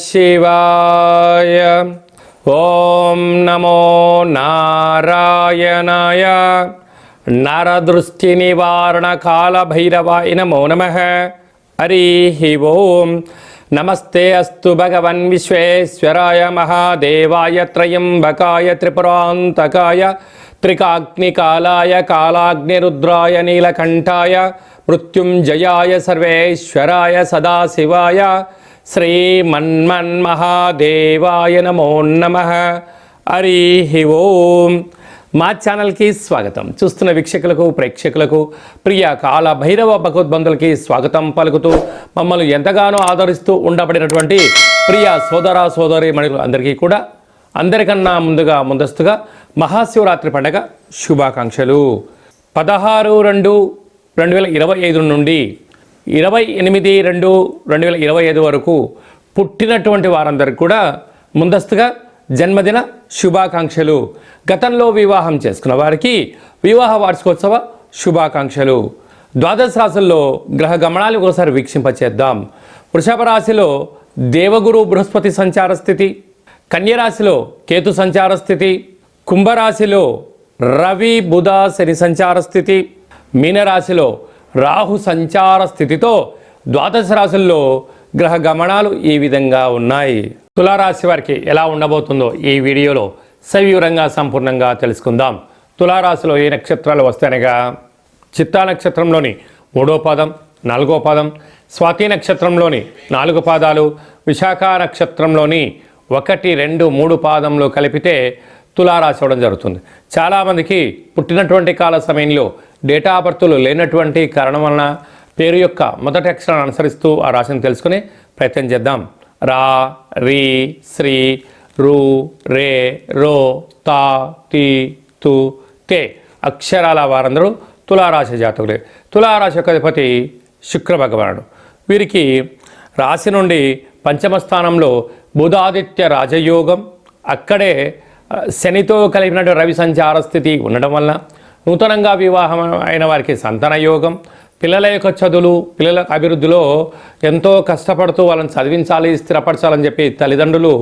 శివాయ. ఓం నమో నారాయణాయ. నరదృష్టి నివారణ కాల భైరవాయ నమో నమః. హరి ఓం. నమస్తే అస్తు భగవన్ విశ్వేశ్వరాయ మహాదేవాయ త్రయంబకాయ త్రిపురాంతకాయ త్రికాగ్నికాలాయ కాలాగ్నిరుద్రాయ నీలకంఠాయ మృత్యుంజయాయ సర్వేశ్వరాయ సదాశివాయ శ్రీమన్మన్మహాదేవాయ నమో నమః. హరి ఓం. మా ఛానల్కి స్వాగతం. చూస్తున్న వీక్షకులకు ప్రేక్షకులకు ప్రియ కాల భైరవ భగవద్బంధులకి స్వాగతం పలుకుతూ మమ్మల్ని ఎంతగానో ఆదరిస్తూ ఉండబడినటువంటి ప్రియ సోదర సోదరి మణులు అందరికీ కూడా అందరికన్నా ముందస్తుగా మహాశివరాత్రి పండుగ శుభాకాంక్షలు. 16/2/2025 నుండి 28/2/2025 వరకు పుట్టినటువంటి వారందరికీ కూడా ముందస్తుగా జన్మదిన శుభాకాంక్షలు. గతంలో వివాహం చేసుకున్న వారికి వివాహ వార్షికోత్సవ శుభాకాంక్షలు. ద్వాదశ రాశుల్లో గ్రహ గమనాలు ఒకసారి వీక్షింపచేద్దాం. వృషభ రాశిలో దేవగురు బృహస్పతి సంచార స్థితి, కన్యరాశిలో కేతు సంచార స్థితి, కుంభరాశిలో రవి బుధ శని సంచార స్థితి, మీనరాశిలో రాహు సంచార స్థితితో ద్వాదశ రాశుల్లో గ్రహ గమనాలు ఈ విధంగా ఉన్నాయి. తులారాశి వారికి ఎలా ఉండబోతుందో ఈ వీడియోలో సవివరంగా సంపూర్ణంగా తెలుసుకుందాం. తులారాశిలో ఏ నక్షత్రాలు వస్తాయనగా చిత్తా నక్షత్రంలోని 3వ పాదం, 4వ పాదం, స్వాతి నక్షత్రంలోని 4 పాదాలు, విశాఖ నక్షత్రంలోని 1, 2, 3 పాదంలో కలిపితే తులారాశి అవ్వడం జరుగుతుంది. చాలామందికి పుట్టినటువంటి కాల సమయంలో డేటా ఆఫ్ బర్త్లు లేనటువంటి కారణం వలన పేరు యొక్క మొదటి అక్షరాన్ని అనుసరిస్తూ ఆ రాశిని తెలుసుకునే ప్రయత్నం చేద్దాం. రా, రీ, శ్రీ, రు, రే, రో, తా, తి, తు, తే అక్షరాల వారందరూ తులారాశి జాతకులే. తులారాశి యొక్క అధిపతి శుక్ర భగవానుడు. వీరికి రాశి నుండి పంచమ స్థానంలో బుధాదిత్య రాజయోగం, అక్కడే శనితో కలిపినటువంటి రవి సంచార స్థితి ఉండడం వల్ల నూతనంగా వివాహం అయిన వారికి సంతాన యోగం, పిల్లల యొక్క చదువులు, పిల్లల అభివృద్ధిలో ఎంతో కష్టపడుతూ వాళ్ళని చదివించాలి, స్థిరపరచాలని చెప్పి తల్లిదండ్రులు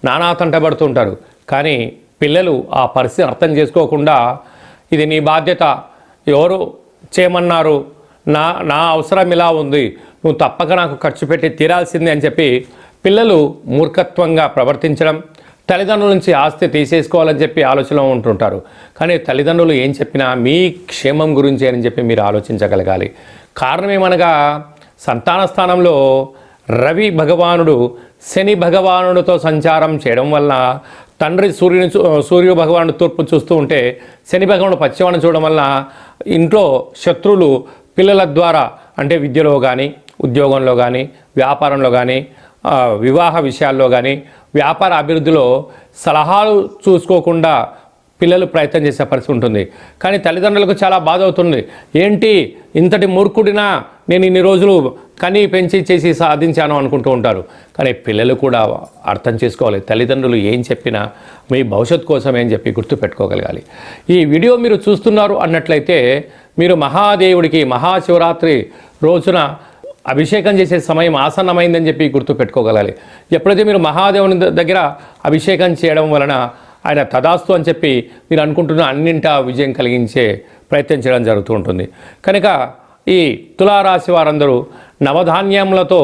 నానా తంటబడుతూ ఉంటారు. కానీ పిల్లలు ఆ పరిస్థితిని అర్థం చేసుకోకుండా ఇది నీ బాధ్యత, ఎవరు చేయమన్నారు, నా అవసరం ఇలా ఉంది, నువ్వు తప్పక నాకు ఖర్చు పెట్టి తీరాల్సిందే అని చెప్పి పిల్లలు మూర్ఖత్వంగా ప్రవర్తించడం, తల్లిదండ్రుల నుంచి ఆస్తి తీసేసుకోవాలని చెప్పి ఆలోచనలో ఉంటుంటారు. కానీ తల్లిదండ్రులు ఏం చెప్పినా మీ క్షేమం గురించి అని చెప్పి మీరు ఆలోచించగలగాలి. కారణం ఏమనగా సంతాన స్థానంలో రవి భగవానుడు శని భగవానుడితో సంచారం చేయడం వల్ల తండ్రి సూర్య భగవానుడు తూర్పు చూస్తూ ఉంటే శని భగవానుడు పశ్చిమాన్ని చూడడం వల్ల ఇంట్లో శత్రువులు పిల్లల ద్వారా అంటే విద్యలో కానీ, ఉద్యోగంలో కానీ, వ్యాపారంలో కానీ, వివాహ విషయాల్లో కానీ, వ్యాపార అభివృద్ధిలో సలహాలు చూసుకోకుండా పిల్లలు ప్రయత్నం చేసే పరిస్థితి ఉంటుంది. కానీ తల్లిదండ్రులకు చాలా బాధ అవుతుంది. ఏంటి ఇంతటి మూర్ఖుడినా నేను ఇన్ని రోజులు కని పెంచి చేసి సాధించాను అనుకుంటూ ఉంటారు. కానీ పిల్లలు కూడా అర్థం చేసుకోవాలి, తల్లిదండ్రులు ఏం చెప్పినా మీ భవిష్యత్తు కోసమే అని చెప్పి గుర్తుపెట్టుకోగలగాలి. ఈ వీడియో మీరు చూస్తున్నారు అన్నట్లయితే మీరు మహాదేవుడికి మహాశివరాత్రి రోజున అభిషేకం చేసే సమయం ఆసన్నమైందని చెప్పి గుర్తుపెట్టుకోగలాలి. ఎప్పుడైతే మీరు మహాదేవుని దగ్గర అభిషేకం చేయడం వలన ఆయన తదాస్తు అని చెప్పి మీరు అనుకుంటున్న అన్నింటా విజయం కలిగించే ప్రయత్నం చేయడం జరుగుతూ ఉంటుంది. కనుక ఈ తులారాశి వారందరూ నవధాన్యములతో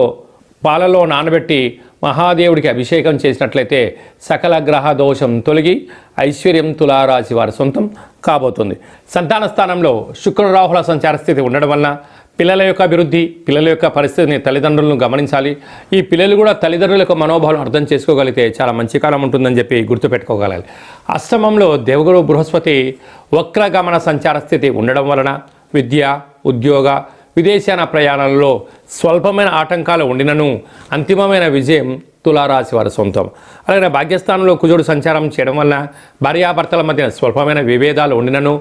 పాలలో నానబెట్టి మహాదేవుడికి అభిషేకం చేసినట్లయితే సకల గ్రహ దోషం తొలగి ఐశ్వర్యం తులారాశి వారి సొంతం కాబోతుంది. సంతాన స్థానంలో శుక్ర రాహుల సంచార స్థితి ఉండడం వలన పిల్లల యొక్క అభివృద్ధి, పిల్లల యొక్క పరిస్థితిని తల్లిదండ్రులను గమనించాలి. ఈ పిల్లలు కూడా తల్లిదండ్రుల యొక్క మనోభావం అర్థం చేసుకోగలిగితే చాలా మంచి కాలం ఉంటుందని చెప్పి గుర్తుపెట్టుకోగలగాలి. అష్టమంలో దేవగురు బృహస్పతి వక్రగమన సంచార స్థితి ఉండడం వలన విద్య, ఉద్యోగ, విదేశాన ప్రయాణాలలో స్వల్పమైన ఆటంకాలు ఉండినను అంతిమమైన విజయం తులారాశి వారి సొంతం. అలాగే భాగ్యస్థానంలో కుజుడు సంచారం చేయడం వలన భార్యాభర్తల మధ్య స్వల్పమైన విభేదాలు ఉండినను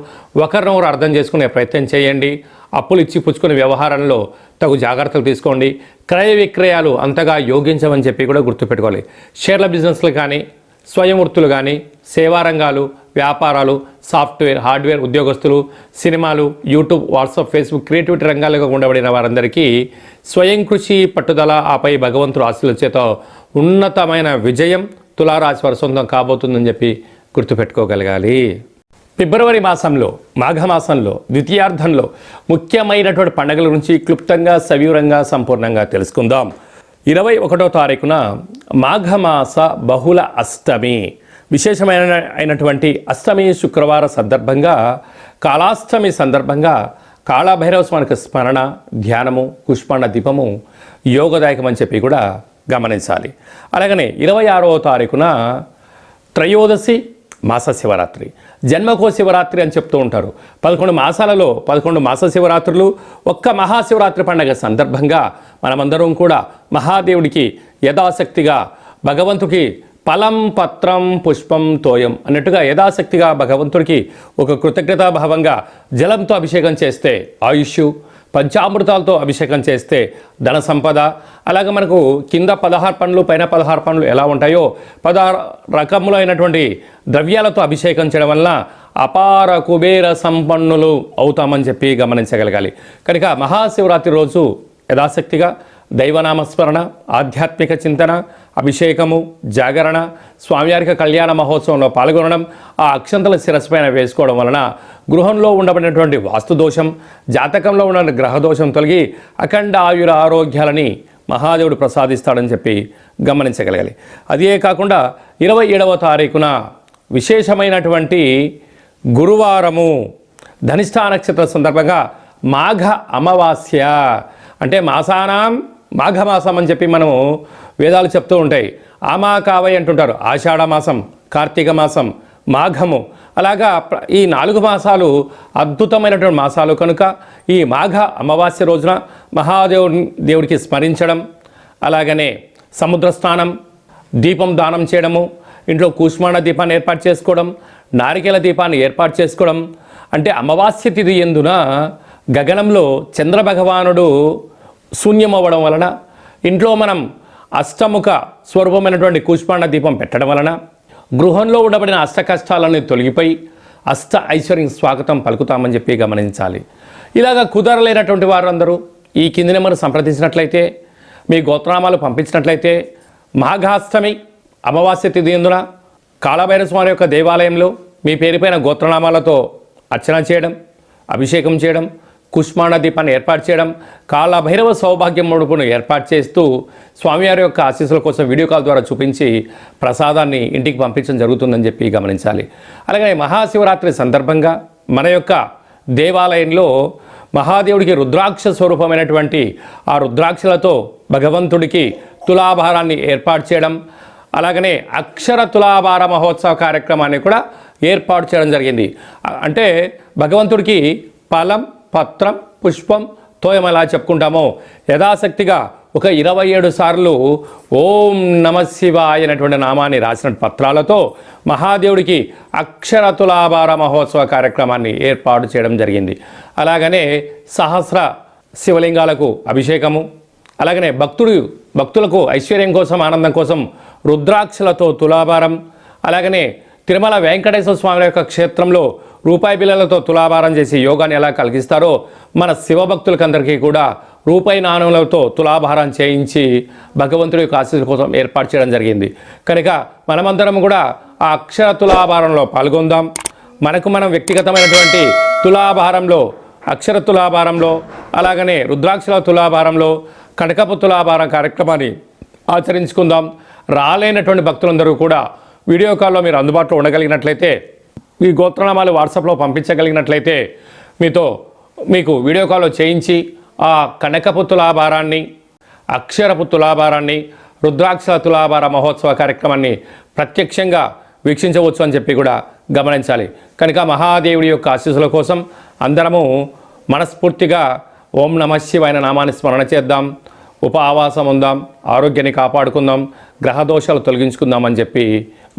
ఒకరినొకరు అర్థం చేసుకునే ప్రయత్నం చేయండి. అప్పులు ఇచ్చి పుచ్చుకునే వ్యవహారంలో తగు జాగ్రత్తలు తీసుకోండి. క్రయ విక్రయాలు అంతగా యోగించమని చెప్పి కూడా గుర్తుపెట్టుకోవాలి. షేర్ల బిజినెస్లు కానీ, స్వయం వృత్తులు కానీ, సేవా రంగాలు, వ్యాపారాలు సాఫ్ట్వేర్, హార్డ్వేర్ ఉద్యోగస్తులు, సినిమాలు, యూట్యూబ్, వాట్సాప్, ఫేస్బుక్, క్రియేటివిటీ రంగాలుగా ఉండబడిన వారందరికీ స్వయం కృషి, పట్టుదల, ఆపై భగవంతుడు ఆశీస్సుల చేత ఉన్నతమైన విజయం తులారాశి వారి సొంతం కాబోతుందని చెప్పి గుర్తుపెట్టుకోగలగాలి. ఫిబ్రవరి మాసంలో, మాఘమాసంలో ద్వితీయార్థంలో ముఖ్యమైనటువంటి పండుగల గురించి క్లుప్తంగా, సవివరంగా, సంపూర్ణంగా తెలుసుకుందాం. 21వ తారీఖున మాఘమాస బహుళ అష్టమి, విశేషమైనటువంటి అష్టమి శుక్రవార సందర్భంగా, కాళాష్టమి సందర్భంగా కాళభైరవ స్వామికి స్మరణ, ధ్యానము, పుష్పాండ దీపము యోగదాయకమని చెప్పి కూడా గమనించాలి. అలాగనే 26వ తారీఖున త్రయోదశి మాస శివరాత్రి, జన్మకో శివరాత్రి అని చెప్తూ ఉంటారు. 11 మాసాలలో 11 మాస శివరాత్రులు, ఒక్క మహాశివరాత్రి పండుగ సందర్భంగా మనమందరం కూడా మహాదేవుడికి యథాశక్తిగా భగవంతుడికి ఫలం, పత్రం, పుష్పం, తోయం అన్నట్టుగా యథాశక్తిగా భగవంతుడికి ఒక కృతజ్ఞతాభావంగా జలంతో అభిషేకం చేస్తే ఆయుష్, పంచామృతాలతో అభిషేకం చేస్తే ధన సంపద, అలాగే మనకు కింద 16 పండ్లు పైన 16 పండ్లు ఎలా ఉంటాయో 16 రకములైనటువంటి ద్రవ్యాలతో అభిషేకం చేయడం వల్ల అపార కుబేర సంపన్నులు అవుతామని చెప్పి గమనించగలగాలి. కనుక మహాశివరాత్రి రోజు యథాశక్తిగా దైవనామస్మరణ, ఆధ్యాత్మిక చింతన, అభిషేకము, జాగరణ, స్వామివారికి కళ్యాణ మహోత్సవంలో పాల్గొనడం, ఆ అక్షంతల శిరస్సుపైన వేసుకోవడం వలన గృహంలో ఉండబడినటువంటి వాస్తుదోషం, జాతకంలో ఉన్న గ్రహదోషం తొలగి అఖండ ఆయుర ఆరోగ్యాలని మహాదేవుడు ప్రసాదిస్తాడని చెప్పి గమనించగలగాలి. అదే కాకుండా 27వ తారీఖున విశేషమైనటువంటి గురువారము, ధనిష్ఠా నక్షత్ర సందర్భంగా మాఘ అమావాస్య, అంటే మాసానాం మాఘమాసం అని చెప్పి మనము వేదాలు చెప్తూ ఉంటాయి. ఆమా కావై అంటుంటారు. ఆషాఢ మాసం, కార్తీక మాసం, మాఘము, అలాగా ఈ 4 మాసాలు అద్భుతమైనటువంటి మాసాలు కనుక ఈ మాఘ అమావాస్య రోజున దేవుడికి స్మరించడం, అలాగనే సముద్ర స్నానం, దీపం దానం చేయడము, ఇంట్లో కూష్మాండ దీపాన్ని ఏర్పాటు చేసుకోవడం, నారికేల దీపాన్ని ఏర్పాటు చేసుకోవడం, అంటే అమావాస్య తిథి ఎందున గగనంలో చంద్రభగవానుడు శూన్యమవ్వడం వలన ఇంట్లో మనం అష్టముఖ స్వరూపమైనటువంటి కూష్మాండ దీపం పెట్టడం వలన గృహంలో ఉండబడిన అష్ట కష్టాలన్నీ తొలగిపోయి అష్ట ఐశ్వర్యం స్వాగతం పలుకుతామని చెప్పి గమనించాలి. ఇలాగ కుదరలేనటువంటి వారందరూ ఈ కింది నెంబర్ సంప్రదించినట్లయితే, మీ గోత్రనామాలు పంపించినట్లయితే మాఘాష్టమి అమావాస్య తిథి ఎందున కాళభైరవ స్వామి యొక్క దేవాలయంలో మీ పేరుపైన గోత్రనామాలతో అర్చన చేయడం, అభిషేకం చేయడం, కుష్మాండ దీపాన్ని ఏర్పాటు చేయడం, కాళభైరవ సౌభాగ్యం ముడుపును ఏర్పాటు చేస్తూ స్వామివారి యొక్క ఆశీస్సుల కోసం వీడియో కాల్ ద్వారా చూపించి ప్రసాదాన్ని ఇంటికి పంపించడం జరుగుతుందని చెప్పి గమనించాలి. అలాగే మహాశివరాత్రి సందర్భంగా మన యొక్క దేవాలయంలో మహాదేవుడికి రుద్రాక్ష స్వరూపమైనటువంటి ఆ రుద్రాక్షలతో భగవంతుడికి తులాభారాన్ని ఏర్పాటు చేయడం, అలాగనే అక్షర తులాభార మహోత్సవ కార్యక్రమాన్ని కూడా ఏర్పాటు చేయడం జరిగింది. అంటే భగవంతుడికి ఫలం, పత్రం, పుష్పం, తోయం ఎలా చెప్పుకుంటామో యథాశక్తిగా ఒక 27 సార్లు ఓం నమ శివాయ అనేటువంటి నామాన్ని రాసిన పత్రాలతో మహాదేవుడికి అక్షర తులాభార మహోత్సవ కార్యక్రమాన్ని ఏర్పాటు చేయడం జరిగింది. అలాగనే సహస్ర శివలింగాలకు అభిషేకము, అలాగనే భక్తులకు ఐశ్వర్యం కోసం, ఆనందం కోసం రుద్రాక్షలతో తులాభారం, అలాగనే తిరుమల వెంకటేశ్వర స్వామి యొక్క క్షేత్రంలో రూపాయి బిళ్ళలతో తులాభారం చేసి యోగాన్ని ఎలా కలిగిస్తారో మన శివభక్తులకందరికీ కూడా రూపాయి నాణ్యాలతో తులాభారం చేయించి భగవంతుడి యొక్క ఆశీస్సుల కోసం ఏర్పాటు చేయడం జరిగింది. కనుక మనమందరం కూడా ఆ అక్షర తులాభారంలో పాల్గొందాం. మనం వ్యక్తిగతమైనటువంటి తులాభారంలో, అక్షర తులాభారంలో, అలాగనే రుద్రాక్షల తులాభారంలో, కనకపు తులాభారం కార్యక్రమాన్ని ఆచరించుకుందాం. రాలేనటువంటి భక్తులందరూ కూడా వీడియో కాల్లో మీరు అందుబాటులో ఉండగలిగినట్లయితే, ఈ గోత్రనామాలు వాట్సాప్లో పంపించగలిగినట్లయితే మీకు వీడియో కాల్లో చేయించి ఆ కనకపు తులాభారాన్ని, అక్షరపు తులాభారాన్ని, రుద్రాక్షల తులాభార మహోత్సవ కార్యక్రమాన్ని ప్రత్యక్షంగా వీక్షించవచ్చు అని చెప్పి కూడా గమనించాలి. కనుక మహాదేవుడి యొక్క ఆశీస్సుల కోసం అందరము మనస్ఫూర్తిగా ఓం నమ శివాయ నామాన్ని స్మరణ చేద్దాం, ఉపవాసం ఉందాం, ఆరోగ్యాన్ని కాపాడుకుందాం, గ్రహదోషాలు తొలగించుకుందాం అని చెప్పి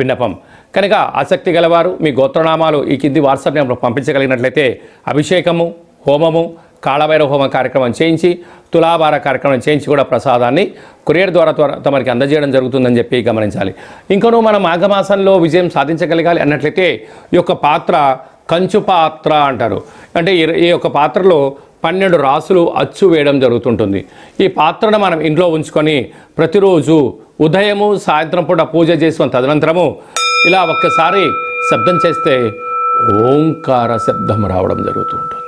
విన్నపం. కనుక ఆసక్తి గలవారు మీ గోత్రనామాలు ఈ కింది వాట్సాప్ నెంబర్ పంపించగలిగినట్లయితే అభిషేకము, హోమము, కాళభైరవ హోమ కార్యక్రమం చేయించి తులాభార కార్యక్రమం చేయించి కూడా ప్రసాదాన్ని కొరియర్ ద్వారా తమరికి అందజేయడం జరుగుతుందని చెప్పి గమనించాలి. ఇంకనూ మనం మాఘమాసంలో విజయం సాధించగలగాలి అన్నట్లయితే ఈ యొక్క పాత్ర కంచు పాత్ర అంటారు. అంటే ఈ యొక్క పాత్రలో 12 రాసులు అచ్చు వేయడం జరుగుతుంటుంది. ఈ పాత్రను మనం ఇంట్లో ఉంచుకొని ప్రతిరోజు ఉదయము సాయంత్రం పూట పూజ చేసిన తదనంతరము ఇలా ఒక్కసారి శబ్దం చేస్తే ఓంకార శబ్దం రావడం జరుగుతూ ఉంటుంది.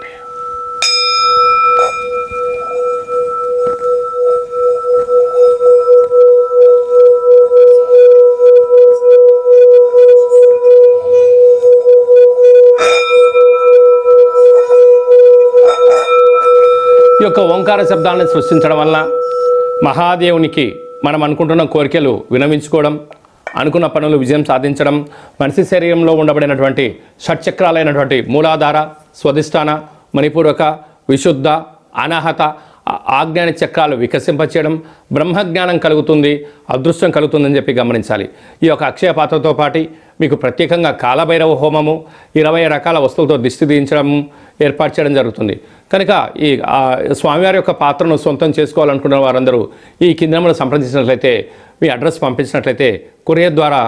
ఈ యొక్క ఓంకార శబ్దాలను సృష్టించడం వల్ల మహాదేవునికి మనం అనుకుంటున్న కోరికలు వినవించుకోవడం, అనుకున్న పనులు విజయం సాధించడం, మనిషి శరీరంలో ఉండబడినటువంటి షట్చక్రాలైనటువంటి మూలాధార, స్వధిష్టాన, మణిపూరక, విశుద్ధ, అనాహత, ఆజ్ఞాన చక్రాలు వికసింపచేయడం, బ్రహ్మజ్ఞానం కలుగుతుంది, అదృష్టం కలుగుతుందని చెప్పి గమనించాలి. ఈ యొక్క అక్షయ పాత్రతో పాటు మీకు ప్రత్యేకంగా కాలభైరవ హోమము 20 రకాల వస్తువులతో దిష్టి తీయించడం ఏర్పాటు చేయడం జరుగుతుంది. కనుక ఈ స్వామివారి యొక్క పాత్రను సొంతం చేసుకోవాలనుకున్న వారందరూ ఈ కింద నెంబర్ను సంప్రదించినట్లయితే, మీ అడ్రస్ పంపించినట్లయితే కొరియర్ ద్వారా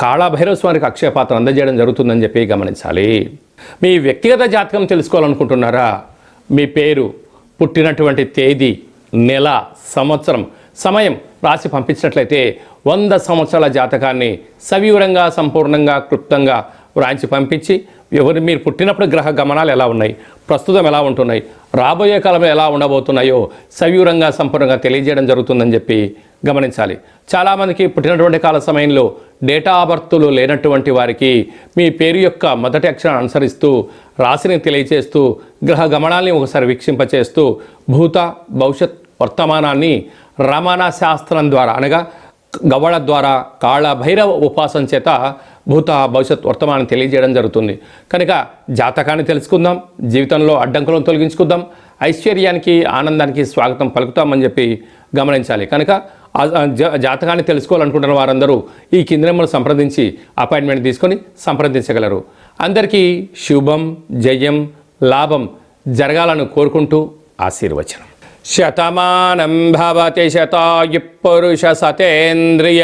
కాళభైరవ స్వామికి అక్షయ పాత్ర అందజేయడం జరుగుతుందని చెప్పి గమనించాలి. మీ వ్యక్తిగత జాతకం తెలుసుకోవాలనుకుంటున్నారా? మీ పేరు, పుట్టినటువంటి తేదీ, నెల, సంవత్సరం, సమయం రాసి పంపించినట్లయితే 100 సంవత్సరాల జాతకాన్ని సవివరంగా, సంపూర్ణంగా, క్లుప్తంగా వ్రాయించి పంపించి మీరు పుట్టినప్పుడు గ్రహ గమనాలు ఎలా ఉన్నాయి, ప్రస్తుతం ఎలా ఉంటున్నాయి, రాబోయే కాలంలో ఎలా ఉండబోతున్నాయో సవివరంగా, సంపూర్ణంగా తెలియజేయడం జరుగుతుందని చెప్పి గమనించాలి. చాలామందికి పుట్టినటువంటి కాల సమయంలో డేటా ఆఫ్ బర్త్లు లేనటువంటి వారికి మీ పేరు యొక్క మొదటి అక్షరాన్ని అనుసరిస్తూ రాశిని తెలియజేస్తూ గ్రహ గమనాల్ని ఒకసారి వీక్షింపచేస్తూ భూత భవిష్యత్ వర్తమానాన్ని రమణ శాస్త్రం ద్వారా అనగా గవ్వళ ద్వారా కాళభైరవ ఉపాసన చేత భూత భవిష్యత్ వర్తమానం తెలియజేయడం జరుగుతుంది. కనుక జాతకాన్ని తెలుసుకుందాం, జీవితంలో అడ్డంకులను తొలగించుకుందాం, ఐశ్వర్యానికి, ఆనందానికి స్వాగతం పలుకుతామని చెప్పి గమనించాలి. కనుక జాతకాన్ని తెలుసుకోవాలనుకుంటున్న వారందరూ ఈ కింద నెంబర్ను సంప్రదించి అపాయింట్మెంట్ తీసుకొని సంప్రదించగలరు. అందరికీ శుభం, జయం, లాభం జరగాలని కోరుకుంటూ ఆశీర్వచనం. శతమానం భవతి శతాయు పురుష సతేంద్రియ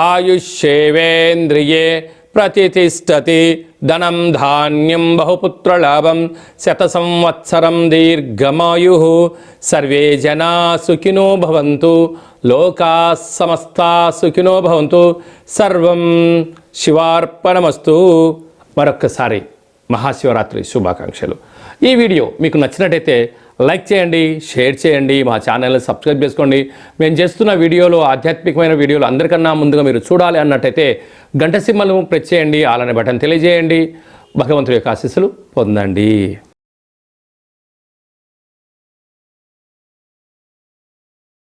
ఆయుష్యేవేంద్రియే ప్రతిష్టతి ధనం ధాన్యం బహుపుత్రలాభం శత సంవత్సరం దీర్ఘమాయు సర్వే జనా సుఖినో భవంతు లోకా సమస్తా సుఖినో భవంతు సర్వం శివార్పణమస్తు. మరొక్కసారి మహాశివరాత్రి శుభాకాంక్షలు. ఈ వీడియో మీకు నచ్చినట్టయితే లైక్ చేయండి, షేర్ చేయండి, మా ఛానల్ని సబ్స్క్రైబ్ చేసుకోండి. మేము చేస్తున్న వీడియోలు, ఆధ్యాత్మికమైన వీడియోలు అందరికన్నా ముందుగా మీరు చూడాలి అన్నట్టయితే గంట సింబల్ను ప్రెస్ చేయండి, అలానే బటన్ తెలియజేయండి. భగవంతుడి యొక్క ఆశీస్సులు పొందండి.